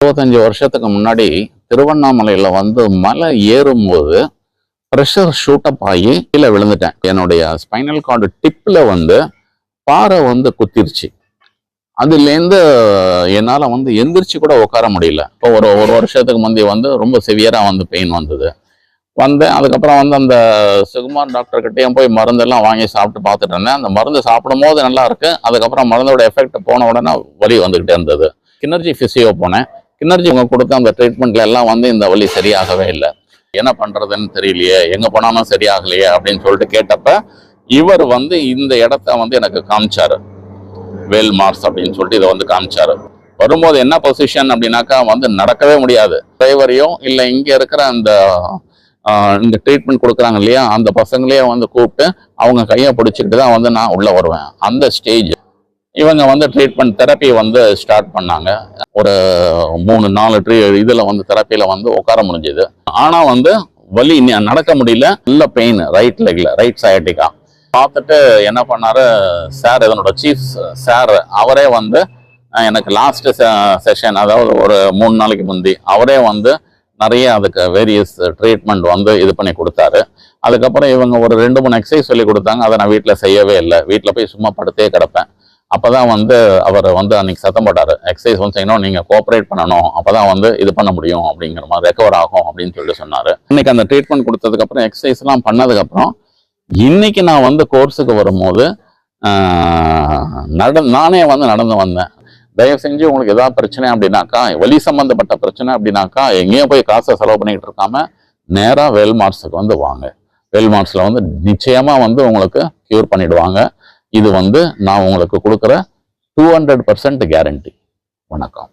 25 வருஷத்துக்கு முன்னாடி திருவண்ணாமலையில மலை ஏறும்போது ப்ரெஷர் ஷூட்டப் ஆகி கீழே விழுந்துட்டேன். என்னுடைய ஸ்பைனல் கார்டு டிப்ல பாறை குத்திருச்சு. அதுலேருந்து என்னால் எந்திரிச்சு கூட உட்கார முடியல. இப்போ ஒரு வருஷத்துக்கு முந்தைய ரொம்ப சிவியராக பெயின் வந்தது. வந்தேன். அதுக்கப்புறம் அந்த சுகுமார் டாக்டர்கிட்டையும் போய் மருந்தெல்லாம் வாங்கி சாப்பிட்டு பார்த்துட்டு இருந்தேன். அந்த மருந்து சாப்பிடும் போது நல்லா இருக்கு. அதுக்கப்புறம் மருந்தோட எஃபெக்ட் போன உடனே வலி வந்துகிட்டே இருந்தது. கினர்ஜி ஃபிசியோ போனேன். கினர்ஜி கொடுத்த அந்த ட்ரீட்மெண்ட்ல எல்லாம் இந்த வலி சரியாகவே இல்லை. என்ன பண்றதுன்னு தெரியலையே, எங்க போனாலும் சரியாகலையே அப்படின்னு சொல்லிட்டு கேட்டப்ப இவர் இந்த இடத்த எனக்கு காமிச்சாரு. வேல் மார்ஸ் அப்படின்னு சொல்லிட்டு இதை காமிச்சாரு. வரும்போது என்ன பொசிஷன் அப்படின்னாக்கா நடக்கவே முடியாது. டிரைவரையும் இல்லை இங்க இருக்கிற இந்த ட்ரீட்மெண்ட் கொடுக்குறாங்க இல்லையா, அந்த பசங்களே கூப்பிட்டு அவங்க கையை பிடிச்சிக்கிட்டு தான் நான் உள்ள வருவேன். அந்த ஸ்டேஜ் இவங்க ட்ரீட்மெண்ட் தெரப்பி ஸ்டார்ட் பண்ணாங்க. ஒரு 3-4 இதுல தெரப்பியில உட்கார முடிஞ்சது. ஆனா வலி நடக்க முடியல. நல்ல பெயின் ரைட் லெக்ல, ரைட் சயாட்டிக்கா. பார்த்துட்டு என்ன பண்ணாரு சார், இதனோட சீஃப் சார், அவரே எனக்கு லாஸ்ட் செஷன், அதாவது ஒரு 3 நாளைக்கு முந்தி அவரே நிறைய அதுக்கு வேரியஸ் ட்ரீட்மெண்ட் இது பண்ணி கொடுத்தாரு. அதுக்கப்புறம் இவங்க ஒரு 2-3 எக்ஸசைஸ் சொல்லி கொடுத்தாங்க. அதை நான் வீட்டில் செய்யவே இல்லை. வீட்டில் போய் சும்மா படுத்தே கிடப்பேன். அப்போதான் அவர் அன்னைக்கு சத்தம் போட்டார், எக்ஸசைஸ் செய்யணும், நீங்கள் கோஆப்ரேட் பண்ணணும், அப்போதான் இது பண்ண முடியும், அப்படிங்கிற மாதிரி ரெக்கவர் ஆகும் அப்படின்னு சொல்லிட்டு சொன்னார். இன்னைக்கு அந்த ட்ரீட்மெண்ட் கொடுத்ததுக்கப்புறம் எக்ஸசைஸ்லாம் பண்ணதுக்கப்புறம் இன்னைக்கு நான் கோர்ஸுக்கு வரும்போது நானே நடந்து வந்தேன். தயவு செஞ்சு உங்களுக்கு ஏதாவது பிரச்சனை அப்படின்னாக்கா, வலி சம்பந்தப்பட்ட பிரச்சனை அப்படின்னாக்கா, எங்கேயும் போய் காசை செலவு பண்ணிக்கிட்டு இருக்காம நேராக வேல்மார்ஸுக்கு வாங்க. வேல்மார்ஸில் நிச்சயமா உங்களுக்கு கியூர் பண்ணிடுவாங்க. இது நான் உங்களுக்கு கொடுக்குற 200% கேரண்டி. வணக்கம்.